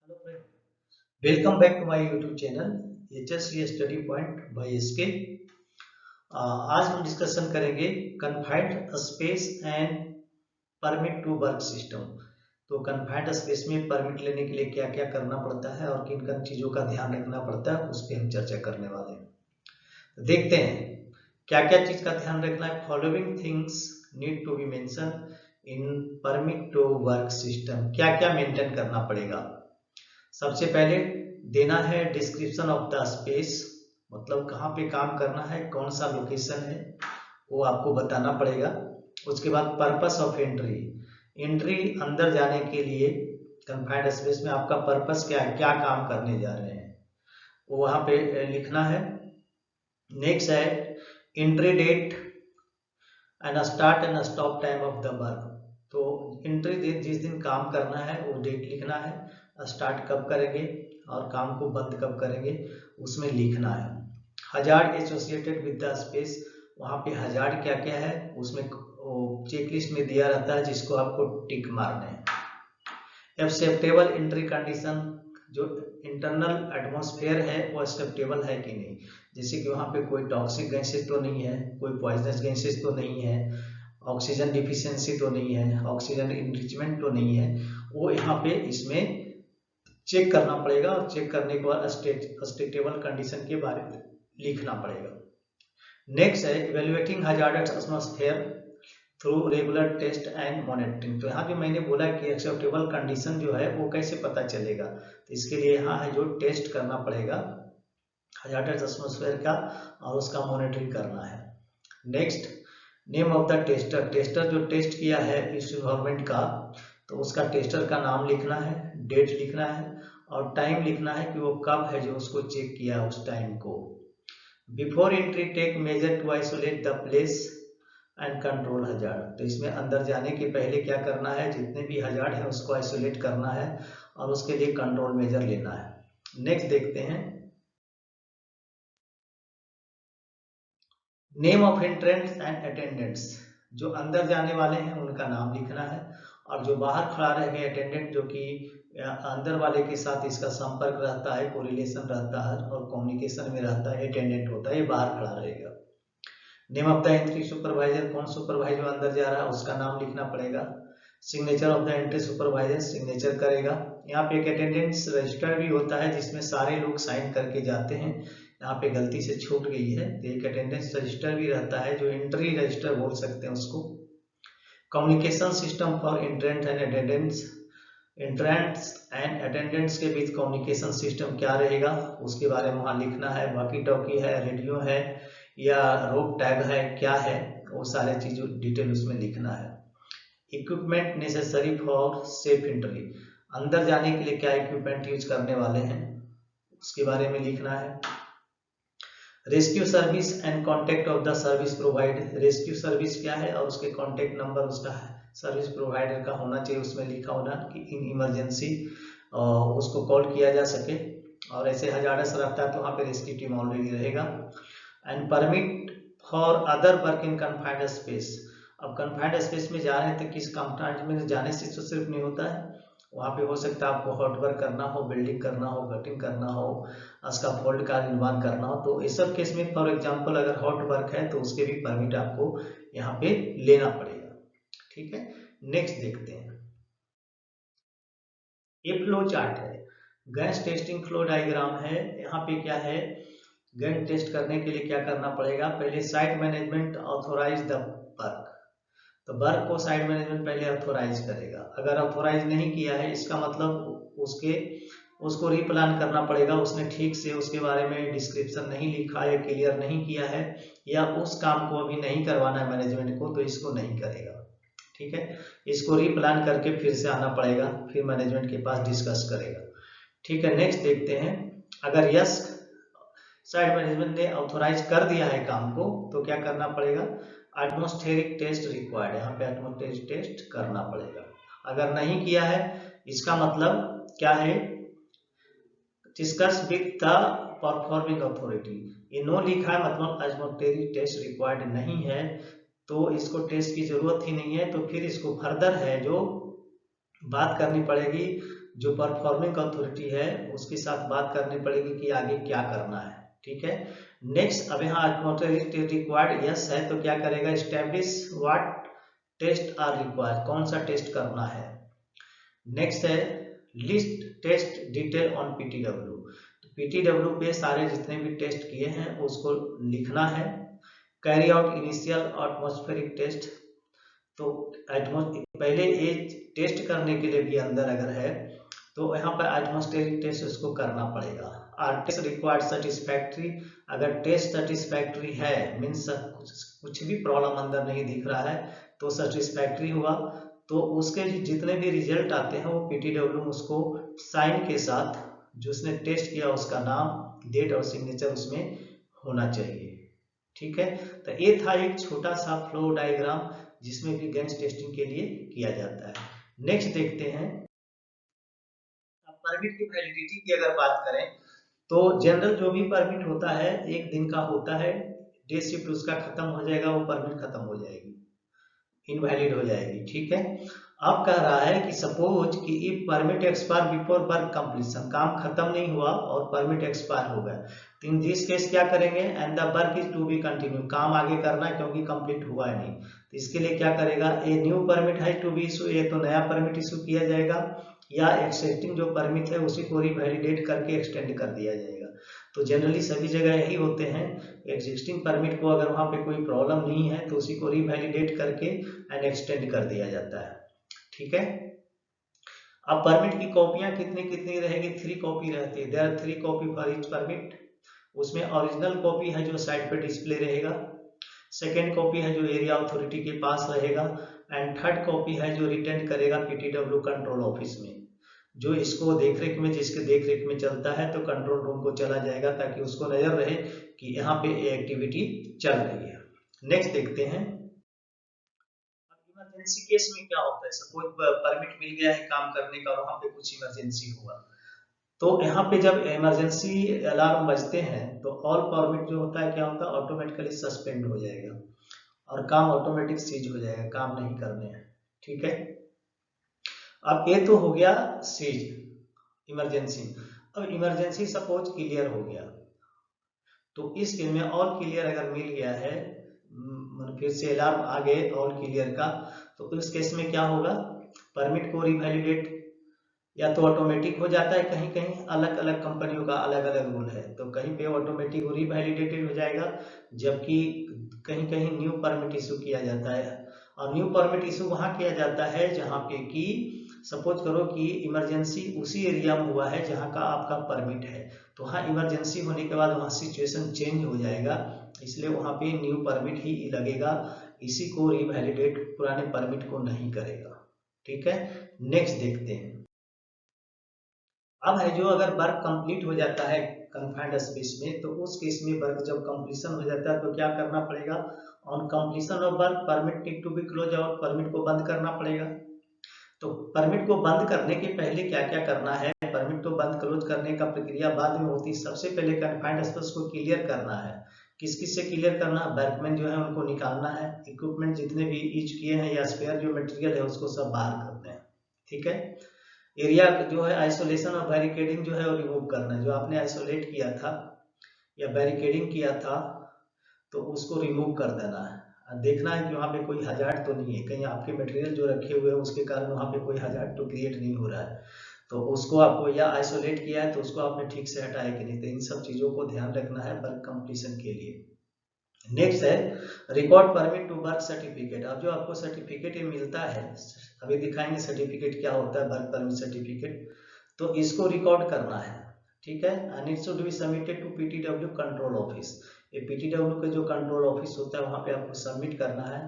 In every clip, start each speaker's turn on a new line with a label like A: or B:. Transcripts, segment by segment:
A: Hello friend, welcome back to my YouTube channel HSC Study Point by SK। आज हम discussion करेंगे confined space and permit to work system. तो confined space में permit लेने के लिए क्या क्या करना पड़ता है और किन किन चीज़ों का ध्यान रखना पड़ता है उस पर हम चर्चा करने वाले हैं। तो देखते हैं क्या क्या चीज़ का ध्यान रखना है। Following things need to be mention in permit to work system. क्या क्या मेंटेन करना पड़ेगा। सबसे पहले देना है डिस्क्रिप्शन ऑफ द स्पेस, मतलब कहाँ पे काम करना है, कौन सा लोकेशन है वो आपको बताना पड़ेगा। उसके बाद पर्पस ऑफ एंट्री, एंट्री अंदर जाने के लिए कन्फाइंड स्पेस में आपका पर्पस क्या है, क्या काम करने जा रहे हैं वो वहाँ पे लिखना है। नेक्स्ट है entry date and start and stop time of the work. तो एंट्री डेट जिस दिन काम करना है वो डेट लिखना है, स्टार्ट कब करेंगे और काम को बंद कब करेंगे उसमें लिखना है। Hazard associated with the space, वहाँ पे हजार्ड क्या क्या है उसमें चेकलिस्ट में दिया रहता है जिसको आपको टिक मारना है। एक्सेप्टेबल एंट्री कंडीशन, जो इंटरनल एटमॉस्फेयर है वो एक्सेप्टेबल है कि नहीं, जैसे कि वहाँ पे कोई टॉक्सिक गैसेस तो नहीं है, कोई पॉइजनस गैसेस तो नहीं है, ऑक्सीजन डिफिशियंसी तो नहीं है, ऑक्सीजन इनरिचमेंट तो नहीं है, वो यहाँ पे इसमें चेक करना पड़ेगा और चेक करने के बाद एक्सेप्टेबल कंडीशन के बारे में लिखना पड़ेगा। नेक्स्ट है evaluating hazardous atmosphere through regular test and monitoring. तो यहाँ जो मैंने बोला कि एक्सेप्टेबल कंडीशन जो है वो कैसे पता चलेगा, तो इसके लिए यहाँ है जो टेस्ट करना पड़ेगा हजार्डस एटमॉस्फेयर का और उसका मॉनिटरिंग करना है। Next name of the tester, tester जो टेस्ट किया है इस इन्वायरमेंट का तो उसका टेस्टर का नाम लिखना है, डेट लिखना है और टाइम लिखना है कि वो कब है जो उसको चेक किया उस टाइम को। Before entry take measure to isolate the place and control hazard, तो इसमें अंदर जाने के पहले क्या करना है, जितने भी हजार्ड है उसको आइसोलेट करना है और उसके लिए कंट्रोल मेजर लेना है। नेक्स्ट देखते हैं name of entrants and attendants, जो अंदर जाने वाले हैं उनका नाम लिखना है और जो बाहर खड़ा रहेगा अटेंडेंट जो कि अंदर वाले के साथ इसका संपर्क रहता है, कोरिलेशन रहता है और कम्युनिकेशन में रहता है, अटेंडेंट होता है, ये बाहर खड़ा रहेगा। Name of the entry supervisor, कौन सुपरवाइजर अंदर जा रहा है उसका नाम लिखना पड़ेगा। Signature of the entry supervisor signature करेगा। यहाँ पे एक अटेंडेंस रजिस्टर भी होता है जिसमें सारे लोग साइन करके जाते हैं, यहाँ पे गलती से छूट गई है तो एक अटेंडेंस रजिस्टर भी रहता है जो एंट्री रजिस्टर बोल सकते हैं उसको। Communication system for एंट्रेंट and attendants, entrants and attendants के बीच कम्युनिकेशन सिस्टम क्या रहेगा उसके बारे में वहाँ लिखना है। वॉकी टॉकी है, रेडियो है या रोप टैग है, क्या है वो सारे चीज डिटेल उसमें लिखना है। Equipment necessary for safe entry, अंदर जाने के लिए क्या इक्विपमेंट यूज करने वाले हैं उसके बारे में लिखना है। Rescue service and contact of the service provider, rescue service क्या है और उसके कॉन्टेक्ट नंबर उसका सर्विस प्रोवाइडर का होना चाहिए, उसमें लिखा होना कि इन इमरजेंसी उसको कॉल किया जा सके। और ऐसे हजार्डस रहता है तो वहाँ पे रेस्क्यू टीम ऑलरेडी रहेगा। And permit for other work in confined space, अब कन्फाइंड स्पेस में जा रहे हैं तो किस कन्फाइंड में जाने से तो सिर्फ नहीं होता है, वहाँ पे हो सकता है आपको हॉट वर्क करना हो, बिल्डिंग करना हो, गटिंग करना हो, उसका फोल्ड का निर्माण करना हो, तो इस सब केस में फॉर एग्जांपल अगर हॉट वर्क है तो उसके भी परमिट आपको यहाँ पे लेना पड़ेगा। ठीक है, नेक्स्ट देखते हैं। ये फ्लो चार्ट है, गैस टेस्टिंग फ्लो डायग्राम है। यहाँ पे क्या है, गैस टेस्ट करने के लिए क्या करना पड़ेगा, पहले site management authorise the work, तो वर्क को साइट मैनेजमेंट पहले ऑथोराइज करेगा। अगर ऑथोराइज नहीं किया है इसका मतलब उसको रीप्लान करना पड़ेगा, उसने ठीक से उसके बारे में डिस्क्रिप्शन नहीं लिखा या क्लियर नहीं किया है या उस काम को अभी नहीं करवाना है मैनेजमेंट को तो इसको नहीं करेगा। ठीक है, इसको रीप्लान करके फिर से आना पड़ेगा, फिर मैनेजमेंट के पास डिस्कस करेगा। ठीक है, नेक्स्ट देखते हैं। अगर यस साइट मैनेजमेंट ने ऑथोराइज कर दिया है काम को तो क्या करना पड़ेगा, एटमॉस्फेरिक टेस्ट रिक्वायर्ड, यहाँ पे एटमॉस्फेरिक टेस्ट करना पड़ेगा। अगर नहीं किया है इसका मतलब क्या है, discuss with the performing authority, ये नो लिखा है मतलब एटमॉस्फेरिक टेस्ट रिक्वायर्ड नहीं है तो इसको टेस्ट की जरूरत ही नहीं है, तो फिर इसको फर्दर है जो बात करनी पड़ेगी जो परफॉर्मिंग अथॉरिटी है उसके साथ बात करनी पड़ेगी कि आगे क्या करना है। ठीक है। नेक्स्ट, अब यहाँ एटमॉस्फेरिक रिक्वायर्ड यस है तो क्या करेगा, establish what test are required, कौन सा टेस्ट करना है। नेक्स्ट है list test detail on PTW, PTW पे सारे जितने भी टेस्ट किए हैं उसको लिखना है। Carry out initial atmospheric test, तो पहले ये टेस्ट करने के लिए भी अंदर अगर है तो यहाँ पर एटमॉस्फेरिक टेस्ट उसको करना पड़ेगा। आर टेस्ट रिक्वायर्ड सेटिस्फैक्ट्री, अगर टेस्ट सेटिस्फैक्ट्री है मीन्स कुछ भी प्रॉब्लम अंदर नहीं दिख रहा है तो सेटिस्फैक्ट्री हुआ, तो उसके जितने भी रिजल्ट आते हैं वो पीटीडब्ल्यू उसको साइन के साथ जो उसने टेस्ट किया उसका नाम, डेट और सिग्नेचर उसमें होना चाहिए। ठीक है, तो ये था एक छोटा सा फ्लो डायग्राम जिसमें कि गैस टेस्टिंग के लिए किया जाता है। नेक्स्ट देखते हैं, परमिट की वैलिडिटी की अगर बात करें तो जनरल जो भी परमिट होता है 1 दिन का होता है, डे शिफ्ट उसका खत्म हो जाएगा, वो परमिट खत्म हो जाएगी, इनवैलिड हो जाएगी। ठीक है, अब कह रहा है कि सपोज कि if permit expire before work completion, काम खत्म नहीं हुआ और परमिट एक्सपायर हो गया, तो इन दिस केस क्या करेंगे, and the work is to be continue, काम आगे करना है क्योंकि कंप्लीट हुआ है नहीं, तो इसके लिए क्या करेगा, ए न्यू परमिट है टू बी इशू, ये तो नया परमिट इशू किया जाएगा, या एक्सिस्टिंग जो परमिट है उसी को रिवैलिडेट करके एक्सटेंड कर दिया जाएगा। तो जनरली सभी जगह यही होते हैं, एग्जिस्टिंग परमिट को अगर वहां पे कोई प्रॉब्लम नहीं है तो उसी को रिवैलिडेट करके एंड एक्सटेंड कर दिया जाता है। ठीक है, अब परमिट की कॉपियां कितनी कितनी रहेगी, 3 कॉपी रहती है, there are 3 copy for each permit. उसमें ओरिजिनल कॉपी है जो साइट पे डिस्प्ले रहेगा, सेकेंड कॉपी है जो एरिया अथॉरिटी के पास रहेगा, एंड थर्ड कॉपी है जो रिटर्न करेगा पीटीडब्ल्यू कंट्रोल ऑफिस में, जो इसको देखरेख में, जिसके देखरेख में चलता है तो कंट्रोल रूम को चला जाएगा ताकि उसको नजर रहे कि यहाँ पे एक्टिविटी चल रही है। नेक्स्ट देखते हैं, इमरजेंसी केस में क्या होता है, सपोज परमिट मिल गया है काम करने का और वहां पे कुछ इमरजेंसी हुआ, तो यहाँ पे जब इमरजेंसी अलार्म बजते हैं तो ऑल परमिट जो होता है क्या होता है, ऑटोमेटिकली सस्पेंड हो जाएगा और काम ऑटोमेटिक सीज हो जाएगा, काम नहीं करने हैं। ठीक है, अब ये तो हो गया सीज इमरजेंसी। अब इमरजेंसी सपोज क्लियर हो गया, तो इस केस में ऑल क्लियर अगर मिल गया है, फिर से अलार्म आ गए ऑल क्लियर का, तो इस केस में क्या होगा, परमिट को रिवैलिडेट या तो ऑटोमेटिक हो जाता है, कहीं कहीं अलग अलग कंपनियों का अलग अलग रूल है, तो कहीं पे ऑटोमेटिक रिवैलिडेटेड हो जाएगा, जबकि कहीं कहीं न्यू परमिट इशू किया जाता है। और न्यू परमिट इशू वहां किया जाता है जहां पे कि सपोज करो कि इमरजेंसी उसी एरिया में हुआ है जहां का आपका परमिट है, तो वहां इमरजेंसी होने के बाद वहां सिचुएशन चेंज हो जाएगा, इसलिए वहां पे न्यू परमिट ही लगेगा, इसी को रिवैलिडेट पुराने परमिट को नहीं करेगा। ठीक है, नेक्स्ट देखते हैं, अब है जो अगर वर्क कंप्लीट हो जाता है कन्फाइंड स्पेस में, तो उस केस में वर्क जब कंप्लीशन हो जाता है तो क्या करना पड़ेगा, on completion of work permit need to be close out, permit को बंद करना पड़ेगा। तो परमिट को बंद करने के पहले क्या क्या करना है, परमिट को बंद क्लोज करने का प्रक्रिया बाद में होती है, सबसे पहले कन्फाइंड स्पेस को क्लियर करना है। किस किस से क्लियर करना है, वर्कमैन जो है उनको निकालना है, इक्विपमेंट जितने भी यूज किए हैं या स्पेयर जो मटेरियल है उसको सब बाहर करना है। ठीक है, एरिया जो है आइसोलेशन और बैरिकेडिंग जो है वो रिमूव करना है, जो आपने आइसोलेट किया था या बैरिकेडिंग किया था तो उसको रिमूव कर देना है, देखना है कि वहाँ पे कोई हजार्ड तो नहीं है, कहीं आपके मटेरियल जो रखे हुए हैं उसके कारण वहाँ पे कोई हजार्ड तो क्रिएट नहीं हो रहा है, तो उसको आपको, या आइसोलेट किया है तो उसको आपने ठीक से हटाया कि नहीं, तो इन सब चीजों को ध्यान रखना है वर्क कंप्लीशन के लिए। नेक्स्ट है record permit to work certificate, अब जो आपको सर्टिफिकेट मिलता है, अभी दिखाएंगे सर्टिफिकेट क्या होता है, वर्क परमिट सर्टिफिकेट, तो इसको रिकॉर्ड करना है। ठीक है, and it should be submitted to PTW control office, ये पीटीडब्ल्यू का जो कंट्रोल ऑफिस होता है वहां पे आपको सबमिट करना है,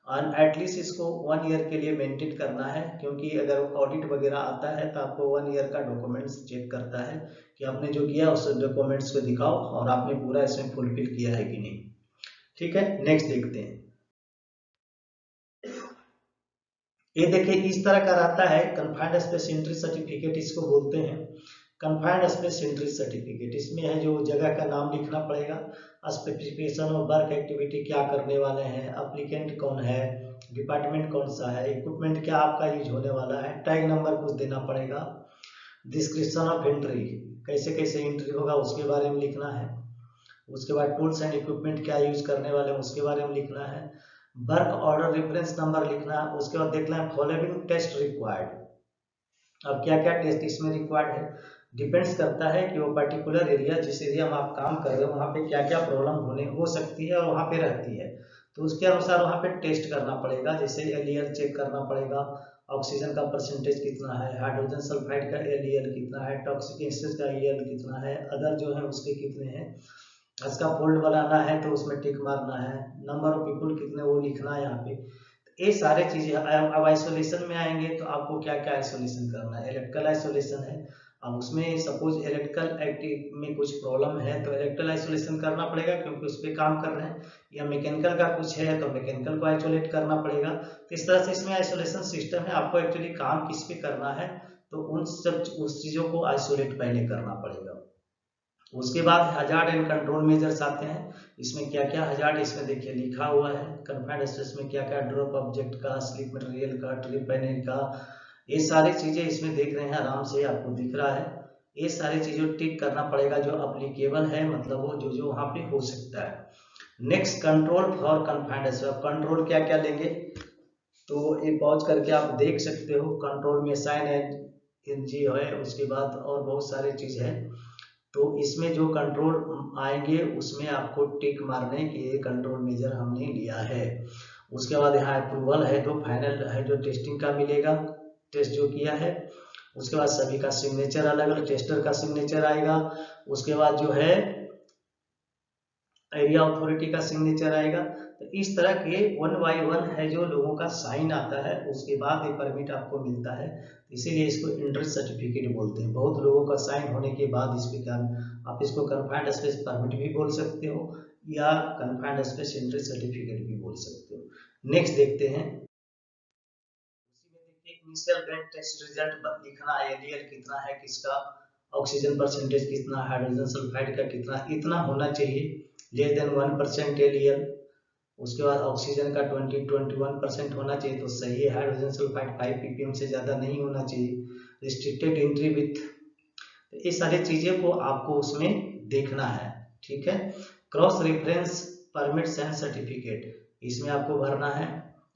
A: और एटलीस्ट इसको 1 ईयर के लिए मेंटेन करना है, क्योंकि अगर ऑडिट वगैरह आता है तो आपको 1 ईयर का डॉक्यूमेंट्स चेक करता है कि आपने जो किया उस डॉक्यूमेंट्स को दिखाओ और आपने पूरा इसमें फुलफिल किया है कि नहीं। ठीक है, नेक्स्ट देखते हैं, ये देखिए इस तरह का रहता है कन्फाइंड स्पेस एंट्री सर्टिफिकेट, इसको बोलते हैं कन्फाइंड स्पेस एंट्री सर्टिफिकेट। इसमें है जो जगह का नाम लिखना पड़ेगा, स्पेसिफिकेशन ऑफ वर्क एक्टिविटी क्या करने वाले हैं, अप्लीकेंट कौन है, डिपार्टमेंट कौन सा है, इक्विपमेंट क्या आपका यूज होने वाला है, टैग नंबर कुछ देना पड़ेगा, डिस्क्रिप्शन ऑफ एंट्री, कैसे कैसे एंट्री होगा उसके बारे में लिखना है। उसके बाद टूल्स एंड इक्विपमेंट क्या यूज करने वाले हैं उसके बारे में लिखना है। वर्क ऑर्डर रेफरेंस नंबर लिखना है। उसके बाद देखना है फॉलोइंग टेस्ट रिक्वायर्ड। अब क्या क्या टेस्ट इसमें रिक्वायर्ड है, डिपेंड्स करता है कि वो पर्टिकुलर एरिया, जिस एरिया में आप काम कर रहे हो वहाँ पे क्या क्या प्रॉब्लम होने हो सकती है और वहाँ पे रहती है, तो उसके अनुसार वहाँ पे टेस्ट करना पड़ेगा। जैसे एलईएल चेक करना पड़ेगा, ऑक्सीजन का परसेंटेज कितना है, हाइड्रोजन सल्फाइड का एलईएल कितना है, टॉक्सिक एसिड का एलईएल कितना है, अदर जो है उसके कितने हैं, इसका फोल्ड बनाना है तो उसमें टिक मारना है, नंबर ऑफ पीपल कितने वो लिखना है यहाँ पे। ये सारे चीजें। अब आइसोलेशन में आएंगे तो आपको क्या क्या आइसोलेशन करना है। इलेक्ट्रिकल आइसोलेशन है, अब उसमें सपोज इलेक्ट्रिकल एक्टिव में कुछ प्रॉब्लम है तो इलेक्ट्रिकल आइसोलेशन करना पड़ेगा क्योंकि उस पर काम कर रहे हैं, या मैकेनिकल का कुछ है तो मैकेनिकल को आइसोलेट करना पड़ेगा। तो इस तरह से इसमें आइसोलेशन सिस्टम है। आपको एक्चुअली काम किस पे करना है तो उस चीजों को आइसोलेट पहले करना पड़ेगा। उसके बाद हजार्ड एंड कंट्रोल मेजर्स आते हैं। इसमें क्या क्या हजार्ड इसमें देखिए लिखा हुआ है। कन्फाइंड स्पेस में क्या क्या ड्रॉप ऑब्जेक्ट का, स्लिप मटेरियल का, ट्रिप पैनल का, ये सारी चीजें इसमें देख रहे हैं, आराम से आपको दिख रहा है। ये सारी चीजों टिक करना पड़ेगा जो अप्लीकेबल है, मतलब वो जो जो वहां पे हो सकता है। Next control for confined space. Control क्या क्या लेंगे तो ये पॉज करके आप देख सकते हो। कंट्रोल में साइन एनजी है, उसके बाद और बहुत सारे चीज है। तो इसमें जो कंट्रोल आएंगे उसमें आपको टिक मारने के ये कंट्रोल मेजर हमने लिया है। उसके बाद यहाँ अप्रूवल है तो फाइनल है जो टेस्टिंग का मिलेगा, टेस्ट जो किया है। उसके बाद सभी का सिग्नेचर अलग अलग, टेस्टर का सिग्नेचर आएगा। उसके बाद जो है एरिया अथॉरिटी का सिग्नेचर आएगा। तो इस तरह के 1 बाय 1 है जो लोगों का साइन आता है, उसके बाद ये परमिट आपको मिलता है। इसीलिए इसको इंटरेस्ट सर्टिफिकेट बोलते हैं। बहुत लोगों का साइन होने के बाद इस पे आप इसको कन्फाइंड स्पेस परमिट भी बोल सकते हो या कन्फाइंड स्पेस इंटरेस्ट सर्टिफिकेट भी बोल सकते हो। नेक्स्ट देखते हैं। इनिशियल ब्लड टेस्ट रिजल्ट लिखना है, एलडीएल कितना है किसका, ऑक्सीजन परसेंटेज कितना, हाइड्रोजन सल्फाइड का कितना, इतना होना चाहिए, लेस देन 1% एलडीएल। उसके बाद ऑक्सीजन का 21% होना चाहिए तो सही है। हाइड्रोजन सल्फाइड 5 ppm से ज़्यादा नहीं होना चाहिए। रिस्ट्रिक्टेड एंट्री विथ, ये सारी चीज़ें को आपको उसमें देखना है, ठीक है। Cross reference permits and certificate इसमें आपको भरना है।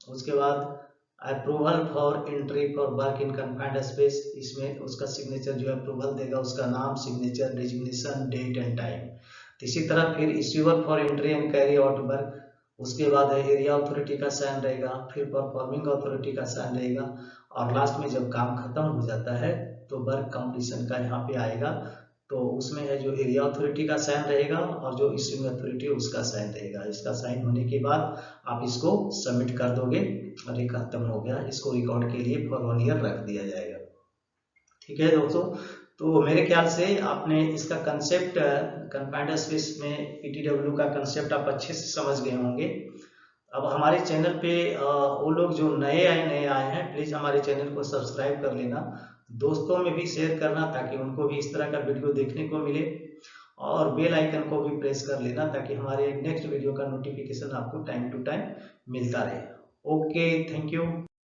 A: उसके बाद approval for entry for work in confined space, इसमें उसका सिग्नेचर जो अप्रूवल देगा उसका नाम, signature, designation, date and time. इसी तरह फिर issuer for entry and carry out work, उसके बाद एरिया अथॉरिटी का साइन रहेगा, फिर परफॉर्मिंग अथॉरिटी का साइन रहेगा, और लास्ट में जब काम खत्म हो जाता है तो वर्क कंप्लीशन का यहाँ पे आएगा। तो उसमें है जो एरिया अथॉरिटी का साइन रहेगा और जो इश्यूइंग अथॉरिटी उसका साइन रहेगा। इसका साइन होने के बाद आप इसको सबमिट कर दोगे और ये खत्म हो गया। इसको रिकॉर्ड के लिए फॉर 1 ईयर रख दिया जाएगा, ठीक है दोस्तों। तो मेरे ख्याल से आपने इसका कंसेप्ट, कन्फाइंड स्पेस में पीटीडब्ल्यू का कंसेप्ट आप अच्छे से समझ गए होंगे। अब हमारे चैनल पे वो लोग जो नए आए हैं प्लीज हमारे चैनल को सब्सक्राइब कर लेना, दोस्तों में भी शेयर करना ताकि उनको भी इस तरह का वीडियो देखने को मिले, और बेल आइकन को भी प्रेस कर लेना ताकि हमारे नेक्स्ट वीडियो का नोटिफिकेशन आपको टाइम टू टाइम मिलता रहे। Okay, thank you.